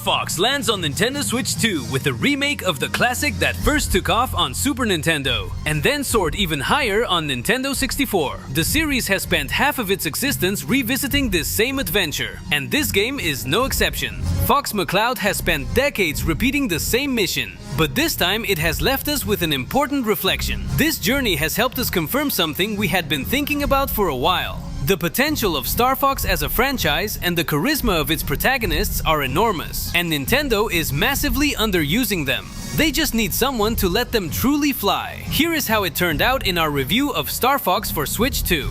Fox lands on Nintendo Switch 2 with a remake of the classic that first took off on Super Nintendo, and then soared even higher on Nintendo 64. The series has spent half of its existence revisiting this same adventure, and this game is no exception. Fox McCloud has spent decades repeating the same mission, but this time it has left us with an important reflection. This journey has helped us confirm something we had been thinking about for a while. The potential of Star Fox as a franchise and the charisma of its protagonists are enormous, and Nintendo is massively underusing them. They just need someone to let them truly fly. Here is how it turned out in our review of Star Fox for Switch 2.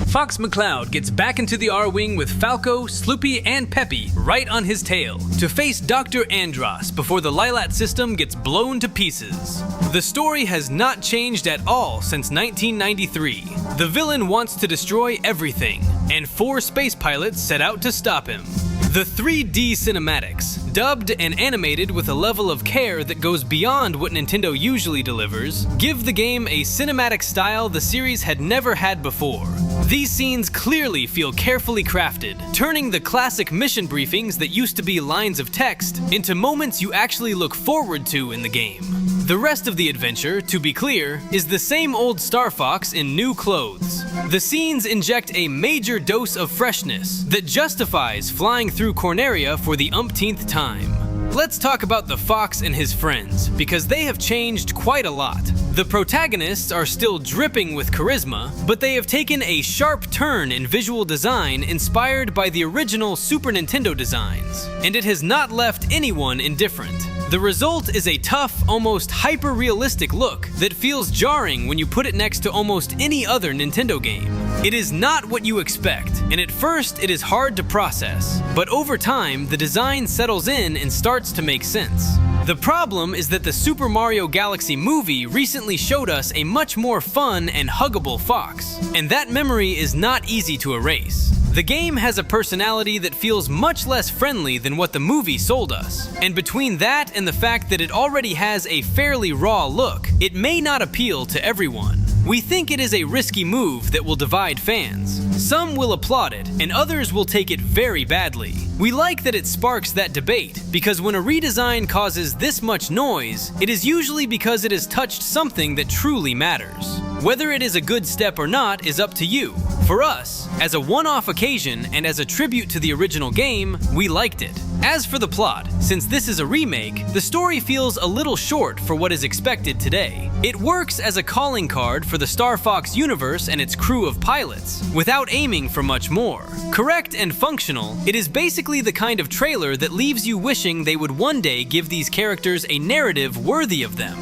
Fox McCloud gets back into the Arwing with Falco, Sloopy, and Peppy right on his tail to face Dr. Andross before the Lilat system gets blown to pieces. The story has not changed at all since 1993. The villain wants to destroy everything, and 4 space pilots set out to stop him. The 3D cinematics, dubbed and animated with a level of care that goes beyond what Nintendo usually delivers, give the game a cinematic style the series had never had before. These scenes clearly feel carefully crafted, turning the classic mission briefings that used to be lines of text into moments you actually look forward to in the game. The rest of the adventure, to be clear, is the same old Star Fox in new clothes. The scenes inject a major dose of freshness that justifies flying through Corneria for the umpteenth time. Let's talk about the Fox and his friends, because they have changed quite a lot. The protagonists are still dripping with charisma, but they have taken a sharp turn in visual design inspired by the original Super Nintendo designs, and it has not left anyone indifferent. The result is a tough, almost hyper-realistic look that feels jarring when you put it next to almost any other Nintendo game. It is not what you expect, and at first it is hard to process, but over time the design settles in and starts to make sense. The problem is that the Super Mario Galaxy movie recently showed us a much more fun and huggable Fox, and that memory is not easy to erase. The game has a personality that feels much less friendly than what the movie sold us, and between that and the fact that it already has a fairly raw look, it may not appeal to everyone. We think it is a risky move that will divide fans. Some will applaud it, and others will take it very badly. We like that it sparks that debate, because when a redesign causes this much noise, it is usually because it has touched something that truly matters. Whether it is a good step or not is up to you. For us, as a one-off occasion and as a tribute to the original game, we liked it. As for the plot, since this is a remake, the story feels a little short for what is expected today. It works as a calling card for the Star Fox universe and its crew of pilots, without aiming for much more. Correct and functional, it is basically the kind of trailer that leaves you wishing they would one day give these characters a narrative worthy of them.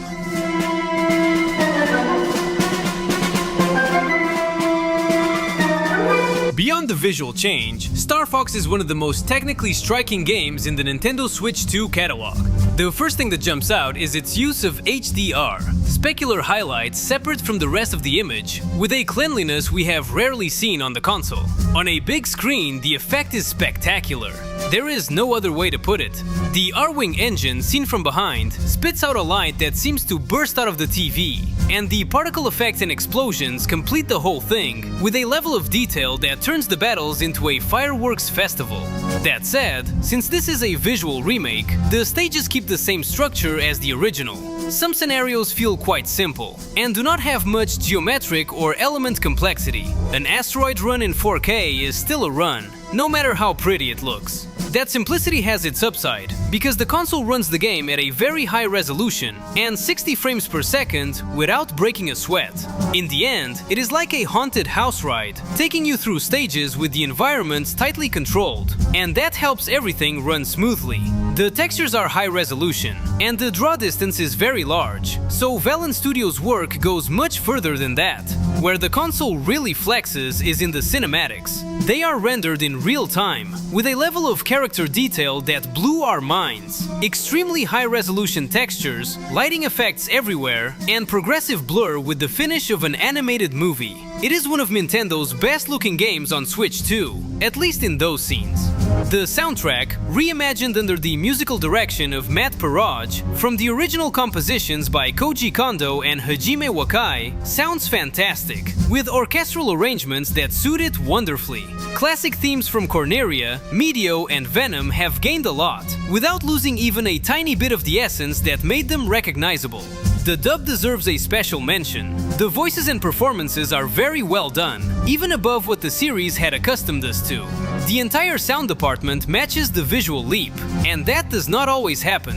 Beyond the visual change, Star Fox is one of the most technically striking games in the Nintendo Switch 2 catalog. The first thing that jumps out is its use of HDR, specular highlights separate from the rest of the image, with a cleanliness we have rarely seen on the console. On a big screen, the effect is spectacular. There is no other way to put it. The Arwing engine, seen from behind, spits out a light that seems to burst out of the TV, and the particle effects and explosions complete the whole thing with a level of detail that turns the battles into a fireworks festival. That said, since this is a visual remake, the stages keep the same structure as the original. Some scenarios feel quite simple, and do not have much geometric or element complexity. An asteroid run in 4K is still a run, no matter how pretty it looks. That simplicity has its upside, because the console runs the game at a very high resolution and 60 frames per second without breaking a sweat. In the end, it is like a haunted house ride, taking you through stages with the environments tightly controlled, and that helps everything run smoothly. The textures are high resolution, and the draw distance is very large, so Valen Studios' work goes much further than that. Where the console really flexes is in the cinematics. They are rendered in real time, with a level of character detail that blew our minds. Extremely high-resolution textures, lighting effects everywhere, and progressive blur with the finish of an animated movie. It is one of Nintendo's best-looking games on Switch 2. at least in those scenes. The soundtrack, reimagined under the musical direction of Matt Paraj from the original compositions by Koji Kondo and Hajime Wakai, sounds fantastic, with orchestral arrangements that suit it wonderfully. Classic themes from Corneria, Medio, and Venom have gained a lot, without losing even a tiny bit of the essence that made them recognizable. The dub deserves a special mention. The voices and performances are very well done, even above what the series had accustomed us to. The entire sound department matches the visual leap, and that does not always happen.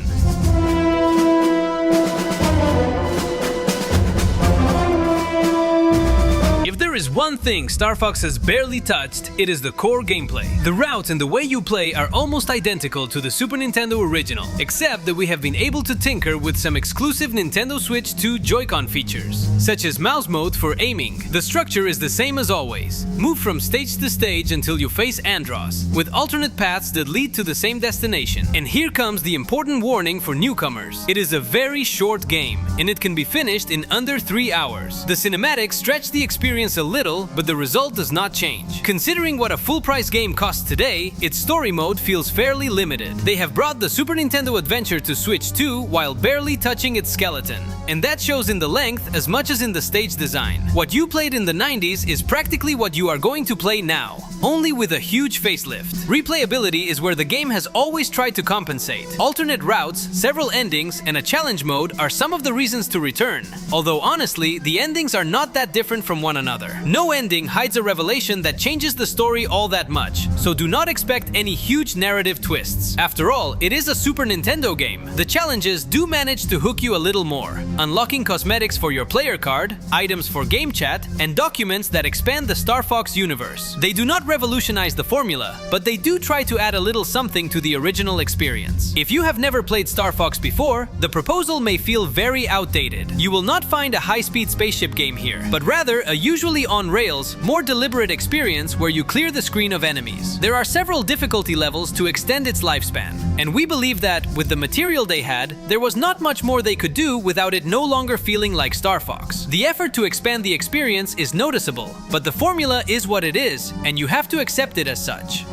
If there is one thing Star Fox has barely touched, it is the core gameplay. The routes and the way you play are almost identical to the Super Nintendo original, except that we have been able to tinker with some exclusive Nintendo Switch 2 Joy-Con features, such as mouse mode for aiming. The structure is the same as always. Move from stage to stage until you face Andross, with alternate paths that lead to the same destination. And here comes the important warning for newcomers. It is a very short game, and it can be finished in under 3 hours. The cinematics stretch the experience a little, but the result does not change. Considering what a full-price game costs today, its story mode feels fairly limited. They have brought the Super Nintendo Adventure to Switch 2 while barely touching its skeleton, and that shows in the length as much as in the stage design. What you played in the 90s is practically what you are going to play now, only with a huge facelift. Replayability is where the game has always tried to compensate. Alternate routes, several endings, and a challenge mode are some of the reasons to return, although honestly, the endings are not that different from one another. No ending hides a revelation that changes the story all that much, so do not expect any huge narrative twists. After all, it is a Super Nintendo game. The challenges do manage to hook you a little more, unlocking cosmetics for your player card, items for GameChat, and documents that expand the Star Fox universe. They do not revolutionize the formula, but they do try to add a little something to the original experience. If you have never played Star Fox before, the proposal may feel very outdated. You will not find a high-speed spaceship game here, but rather a usually on-rails, more deliberate experience where you clear the screen of enemies. There are several difficulty levels to extend its lifespan, and we believe that, with the material they had, there was not much more they could do without it no longer feeling like Star Fox. The effort to expand the experience is noticeable, but the formula is what it is, and you have to accept it as such.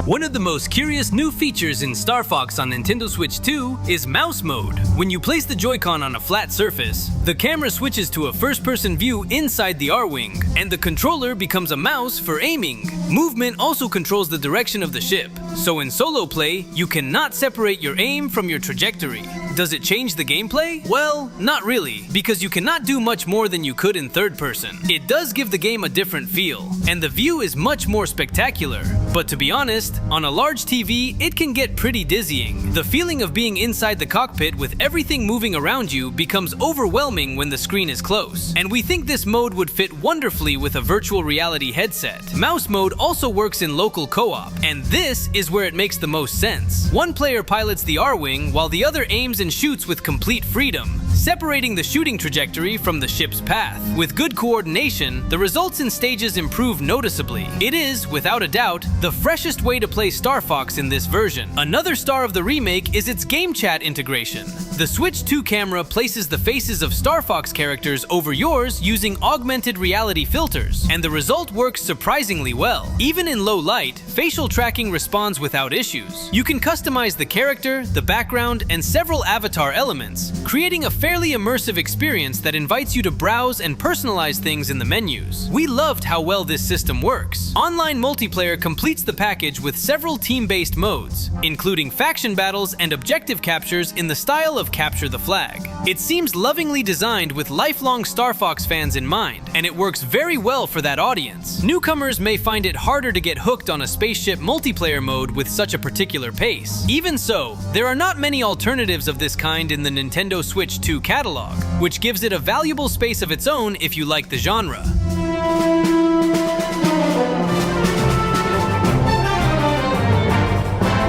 One of the most curious new features in Star Fox on Nintendo Switch 2 is mouse mode. When you place the Joy-Con on a flat surface, the camera switches to a first-person view inside the Arwing, and the controller becomes a mouse for aiming. Movement also controls the direction of the ship, so in solo play, you cannot separate your aim from your trajectory. Does it change the gameplay? Well, not really, because you cannot do much more than you could in third person. It does give the game a different feel, and the view is much more spectacular. But to be honest, on a large TV, it can get pretty dizzying. The feeling of being inside the cockpit with everything moving around you becomes overwhelming when the screen is close, and we think this mode would fit wonderfully with a virtual reality headset. Mouse mode also works in local co-op, and this is where it makes the most sense. One player pilots the Arwing while the other aims and shoots with complete freedom, separating the shooting trajectory from the ship's path. With good coordination, the results in stages improve noticeably. It is, without a doubt, the freshest way to play Star Fox in this version. Another star of the remake is its GameChat integration. The Switch 2 camera places the faces of Star Fox characters over yours using augmented reality filters, and the result works surprisingly well. Even in low light, facial tracking responds without issues. You can customize the character, the background, and several avatar elements, creating a fairly immersive experience that invites you to browse and personalize things in the menus. We loved how well this system works. Online multiplayer completes the package with several team-based modes, including faction battles and objective captures in the style of Capture the Flag. It seems lovingly designed with lifelong Star Fox fans in mind, and it works very well for that audience. Newcomers may find it harder to get hooked on a spaceship multiplayer mode with such a particular pace. Even so, there are not many alternatives of this kind in the Nintendo Switch 2 catalog, which gives it a valuable space of its own if you like the genre.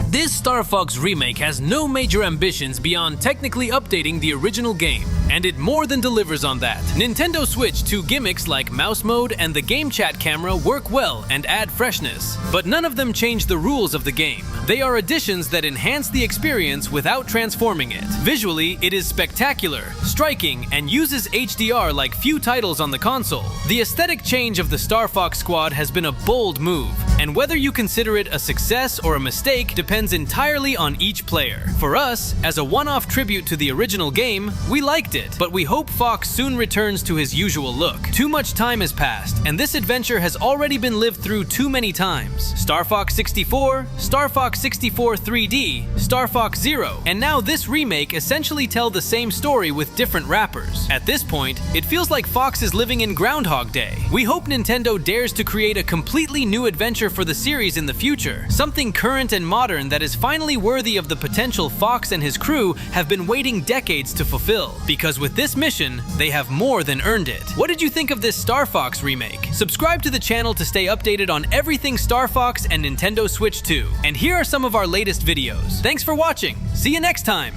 This Star Fox remake has no major ambitions beyond technically updating the original game. and it more than delivers on that. Nintendo Switch 2 gimmicks like mouse mode and the GameChat camera work well and add freshness, but none of them change the rules of the game. They are additions that enhance the experience without transforming it. Visually, it is spectacular, striking, and uses HDR like few titles on the console. The aesthetic change of the Star Fox Squad has been a bold move, and whether you consider it a success or a mistake depends entirely on each player. For us, as a one-off tribute to the original game, we liked it, but we hope Fox soon returns to his usual look. Too much time has passed, and this adventure has already been lived through too many times. Star Fox 64, Star Fox 64 3D, Star Fox Zero, and now this remake essentially tell the same story with different rappers. At this point, it feels like Fox is living in Groundhog Day. We hope Nintendo dares to create a completely new adventure for the series in the future, something current and modern that is finally worthy of the potential Fox and his crew have been waiting decades to fulfill. Because with this mission, they have more than earned it. What did you think of this Star Fox remake? Subscribe to the channel to stay updated on everything Star Fox and Nintendo Switch 2. And here are some of our latest videos. Thanks for watching. See you next time.